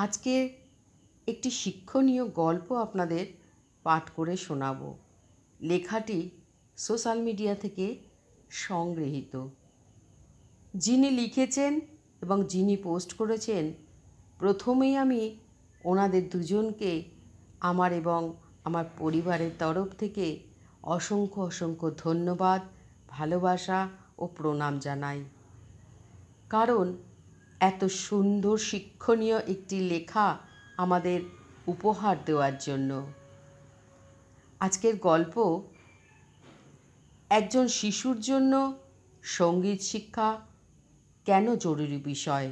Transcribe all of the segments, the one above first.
আজকে একটি শিক্ষণীয় গল্প আপনাদের পাঠ করে শোনাব। লেখাটি সোশ্যাল মিডিয়া থেকে সংগৃহীত। যিনি লিখেছেন এবং যিনি পোস্ট করেছেন, প্রথমেই আমি ওনাদের দুজনকে আমার এবং আমার পরিবারের তরফ থেকে অসংখ্য অসংখ্য ধন্যবাদ, ভালোবাসা ও প্রণাম জানাই। কারণ এত সুন্দর শিক্ষণীয় একটি লেখা আমাদের উপহার দেওয়ার জন্য। আজকের গল্প একজন শিশুর জন্য সঙ্গীত শিক্ষা কেন জরুরি বিষয়।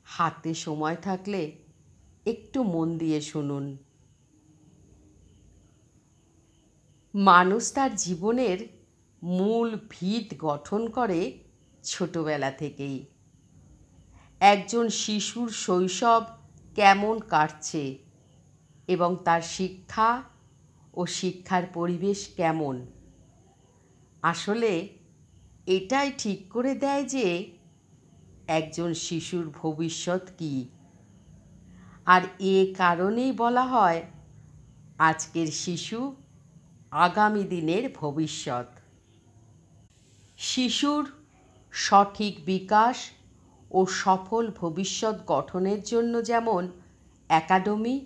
হাতে সময় থাকলে একটু মন দিয়ে শুনুন। মানুষ তার জীবনের মূল ভিত গঠন করে ছোটবেলা থেকেই। একজন শিশুর শৈশব কেমন কাটছে এবং তার শিক্ষা ও শিক্ষার পরিবেশ কেমন, আসলে এটাই ঠিক করে দেয় যে একজন শিশুর ভবিষ্যৎ কী। আর এ কারণেই বলা হয় আজকের শিশু আগামী দিনের ভবিষ্যৎ। শিশুর সঠিক বিকাশ ও সফল ভবিষ্যৎ গঠনের জন্য যেমন একাডেমি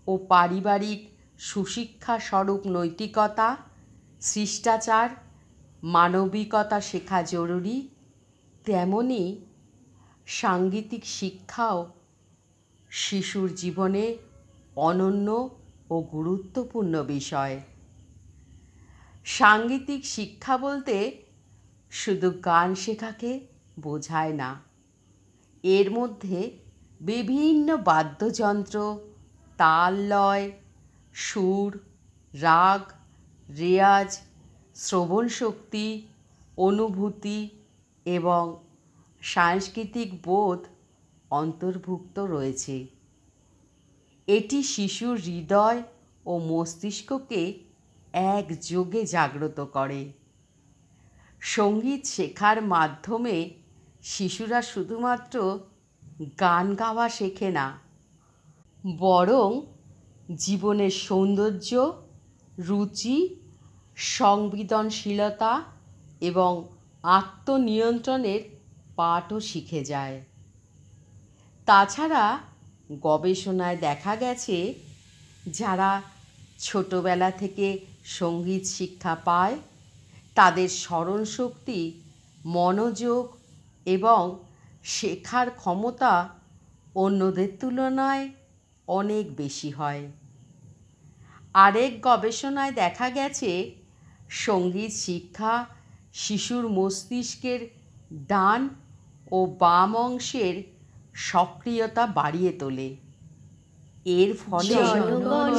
ও পারিবারিক সুশিক্ষা স্বরূপ নৈতিকতা, শিষ্টাচার, মানবিকতা শেখা জরুরি, তেমনি সাঙ্গীতিক শিক্ষাও শিশুর জীবনে অনন্য ও গুরুত্বপূর্ণ বিষয়। সাঙ্গীতিক শিক্ষা বলতে শুধু গান শেখাকে বোঝায় না। এর মধ্যে বিভিন্ন বাদ্যযন্ত্র, তাল, লয়, সুর, রাগ, রেয়াজ, শ্রবণ শক্তি, অনুভূতি এবং সাংস্কৃতিক বোধ অন্তর্ভুক্ত রয়েছে। এটি শিশুর হৃদয় ও মস্তিষ্ককে একযোগে জাগ্রত করে। সঙ্গীত শেখার মাধ্যমে শিশুরা শুধুমাত্র গান গাওয়া শেখে না, বরং জীবনের সৌন্দর্য, রুচি, সংবেদনশীলতা এবং আত্মনিয়ন্ত্রণের পাঠও শিখে যায়। তাছাড়া গবেষণায় দেখা গেছে, যারা ছোটবেলা থেকে সঙ্গীত শিক্ষা পায় তাদের স্মরণশক্তি, মনোযোগ এবং শেখার ক্ষমতা অন্যদের তুলনায় অনেক বেশি হয়। আরেক গবেষণায় দেখা গেছে, সঙ্গীত শিক্ষা শিশুর মস্তিষ্কের ডান ও বাম অংশের সক্রিয়তা বাড়িয়ে তোলে। এর ফলে শিশুদের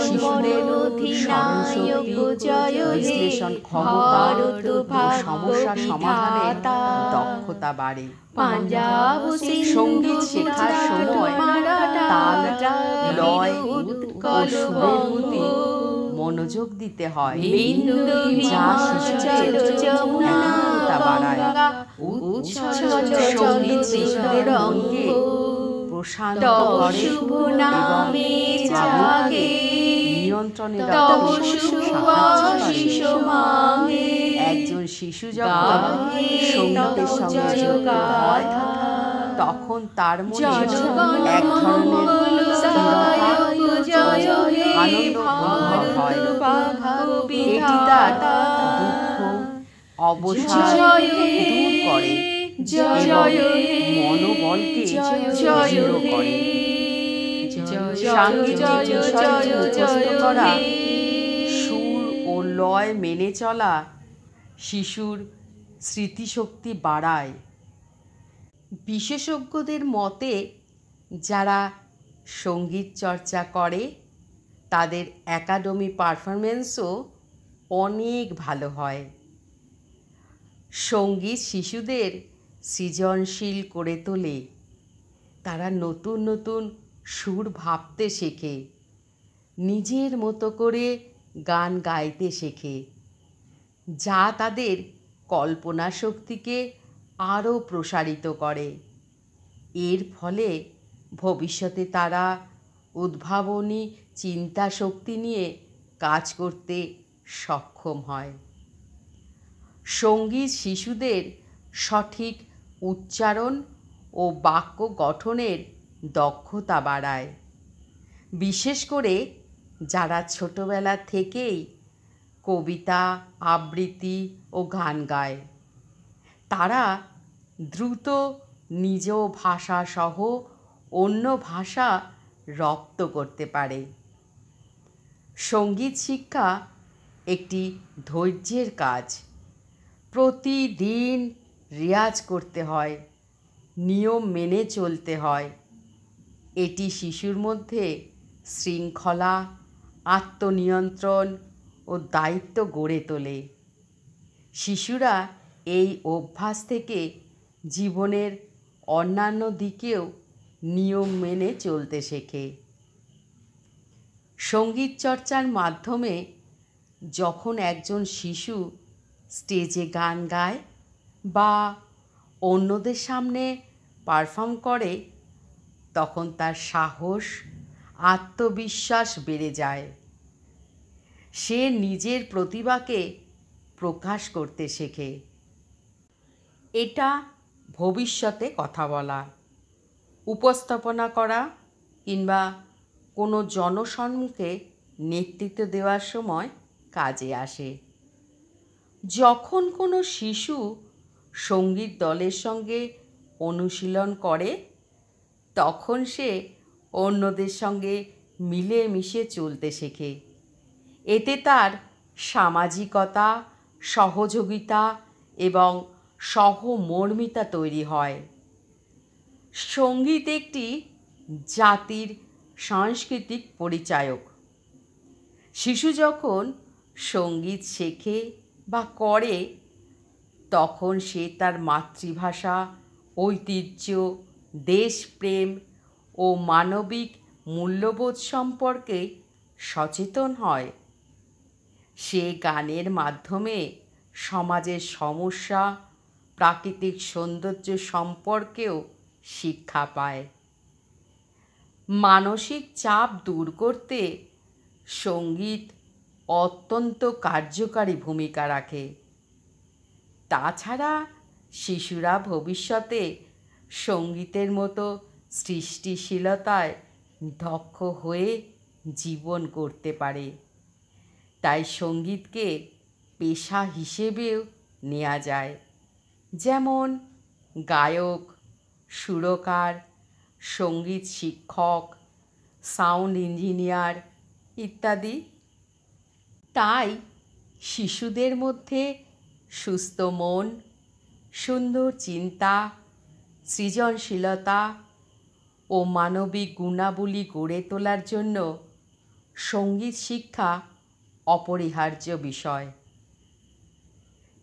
স্মরণশক্তি, বিশ্লেষণ ক্ষমতা ও সমস্যা সমাধানের দক্ষতা বাড়ে। সঙ্গীত শেখার সময় তাল, লয় ও সুরের প্রতি মনোযোগ দিতে হয়, যা শিশুদের একাগ্রতা বাড়ায়। সঙ্গীত শিশুদের মনকে প্রশান্ত করে এবং নিয়ন্ত্রণে রাখতে সাহায্য করে। একজন শিশু যখন সঙ্গীতের সঙ্গে যুক্ত হয় তখন তার মনে এক ধরনের স্থিরতা ও আনন্দ অনুভব হয়। এটি তার দুঃখ, অবসাদ দূর করে এবং মনোবলকে দৃঢ় করে। সাঙ্গীতিক বিষয়টি মুখস্থ করা, সুর ও লয় মেনে চলা শিশুর স্মৃতিশক্তি বাড়ায়। বিশেষজ্ঞদের মতে যারা সঙ্গীত চর্চা করে তাদের একাডেমি পারফরমেন্সও অনেক ভালো হয়। সঙ্গীত শিশুদের সৃজনশীল করে তোলে। তারা নতুন নতুন সুর ভাবতে শেখে, নিজের মতো করে গান গাইতে শেখে, যা তাদের কল্পনা শক্তিকে আরও প্রসারিত করে। এর ফলে ভবিষ্যতে তারা উদ্ভাবনী চিন্তা শক্তি নিয়ে কাজ করতে সক্ষম হয়। সঙ্গীত শিশুদের সঠিক উচ্চারণ ও বাক্য গঠনের দক্ষতা বাড়ায়, বিশেষ করে যারা ছোটবেলা থেকেই কবিতা, আবৃত্তি ও গান গায়। তারা দ্রুত নিজ ভাষা সহ অন্য ভাষা রপ্ত করতে পারে। সঙ্গীত শিক্ষা একটি ধৈর্যের কাজ। প্রতিদিন রেয়াজ করতে হয়, নিয়ম মেনে চলতে হয়। এটি শিশুর মধ্যে শৃঙ্খলা, আত্মনিয়ন্ত্রণ ও দায়িত্ব গড়ে তোলে। শিশুরা এই অভ্যাস থেকে জীবনের অন্যান্য দিকেও নিয়ম মেনে চলতে শেখে। সঙ্গীত চর্চার মাধ্যমে যখন একজন শিশু স্টেজে গান গায় বা অন্যদের সামনে পারফর্ম করে, তখন তার সাহস, আত্মবিশ্বাস বেড়ে যায়। সে নিজের প্রতিভাকে প্রকাশ করতে শেখে। এটা ভবিষ্যতে কথা বলা, উপস্থাপনা করা কিংবা কোনো জনসম্মুখে নেতৃত্ব দেওয়ার সময় কাজে আসে। যখন কোনো শিশু সঙ্গীত দলের সঙ্গে অনুশীলন করে, তখন সে অন্যদের সঙ্গে মিলেমিশে চলতে শেখে। এতে তার সামাজিকতা, সহযোগিতা এবং সহমর্মিতা তৈরি হয়। সঙ্গীত একটি জাতির সাংস্কৃতিক পরিচায়ক। শিশু যখন সঙ্গীত শেখে বা করে, তখন সে তার মাতৃভাষা, ঐতিহ্য, দেশপ্রেম ও মানবিক মূল্যবোধ সম্পর্কে সচেতন হয়। সে গানের মাধ্যমে সমাজের সমস্যা, প্রাকৃতিক সৌন্দর্য সম্পর্কেও শিক্ষা পায়। মানসিক চাপ দূর করতে সঙ্গীত অত্যন্ত কার্যকারী ভূমিকা রাখে। তাছাড়া শিশুরা ভবিষ্যতে সঙ্গীতের মতো সৃষ্টিশীলতায় দক্ষ হয়ে জীবন গড়তে পারে। তাই সঙ্গীতকে পেশা হিসেবেও নেওয়া যায়, যেমন গায়ক, সুরকার, সঙ্গীত শিক্ষক, সাউন্ড ইঞ্জিনিয়ার ইত্যাদি। তাই শিশুদের মধ্যে সুস্থ মন, সুন্দর চিন্তা, সৃজনশীলতা ও মানবিক গুণাবলী গড়ে তোলার জন্য সঙ্গীত শিক্ষা অপরিহার্য বিষয়।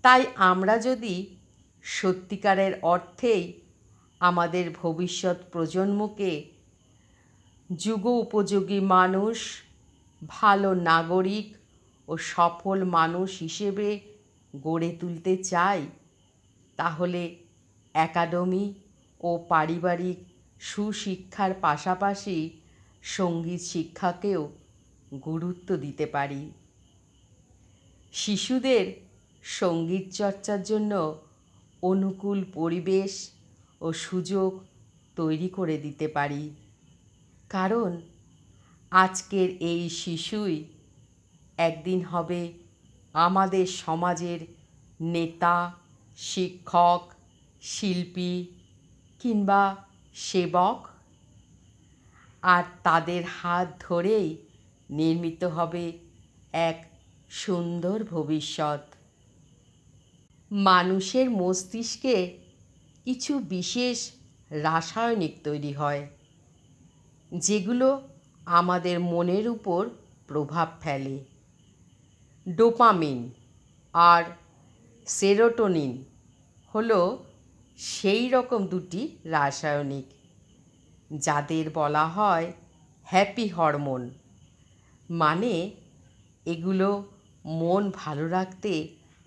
তাই আমরা যদি সত্যিকারের অর্থেই আমাদের ভবিষ্যৎ প্রজন্মকে যুগ উপযোগী মানুষ, ভালো নাগরিক ও সফল মানুষ হিসেবে গড়ে তুলতে চাই, তাহলে একাডেমি ও পারিবারিক সুশিক্ষার পাশাপাশি সঙ্গীত শিক্ষাকেও গুরুত্ব দিতে পারি। শিশুদের সঙ্গীত চর্চার জন্য অনুকূল পরিবেশ ও সুযোগ তৈরি করে দিতে পারি, কারণ আজকের এই শিশুই একদিন হবে আমাদের সমাজের নেতা, শিক্ষক, শিল্পী কিংবা সেবক। আর তাদের হাত ধরেই নির্মিত হবে এক সুন্দর ভবিষ্যৎ। মানুষের মস্তিষ্কে কিছু বিশেষ রাসায়নিক তৈরি হয়, যেগুলো আমাদের মনের উপর প্রভাব ফেলে। ডোপামিন আর সেরোটোনিন হলো সেই রকম দুটি রাসায়নিক, যাদের বলা হয় হ্যাপি হরমোন। মানে এগুলো মন ভালো রাখতে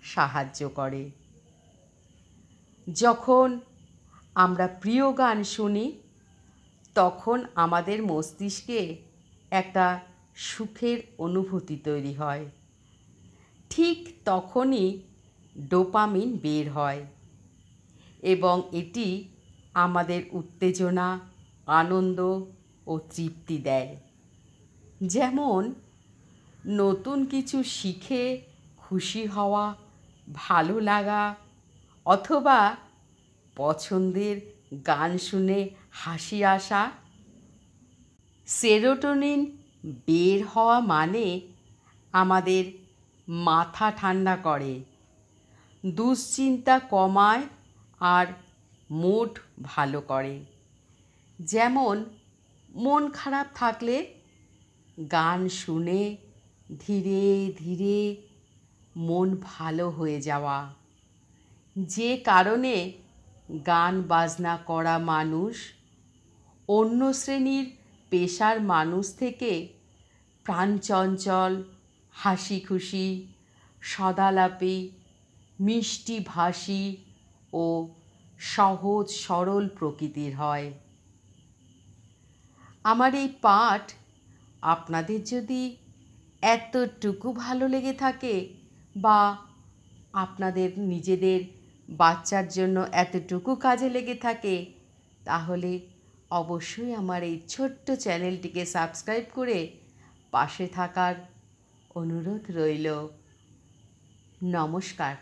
সাহায্য করে। যখন আমরা প্রিয় গান শুনি, তখন আমাদের মস্তিষ্কে একটা সুখের অনুভূতি তৈরি হয়। ঠিক তখনই ডোপামিন বের হয় এবং এটি আমাদের উত্তেজনা, আনন্দ ও তৃপ্তি দেয়। যেমন নতুন কিছু শিখে খুশি হওয়া, ভালো লাগা, অথবা পছন্দের গান শুনে হাসি আসা। সেরোটোনিন বের হওয়া মানে আমাদের মাথা ঠান্ডা করে, দুশ্চিন্তা কমায় আর মুড ভালো করে। যেমন মন খারাপ থাকলে গান শুনে ধীরে ধীরে মন ভালো হয়ে যাওয়া। যে কারণে গান বাজনা করা মানুষ অন্য শ্রেণীর পেশার মানুষ থেকে প্রাণচঞ্চল, হাসি খুশি, সদালাপী, মিষ্টি ভাষী ও সহজ সরল প্রকৃতির হয়। আমার এই পাঠ আপনাদের যদি এতটুকু ভালো লেগে থাকে বা আপনাদের নিজেদের বাচ্চার জন্য এতটুকু কাজে লেগে থাকে, তাহলে অবশ্যই আমার এই ছোট্ট চ্যানেলটিকে সাবস্ক্রাইব করে পাশে থাকার অনুরোধ রইল। নমস্কার।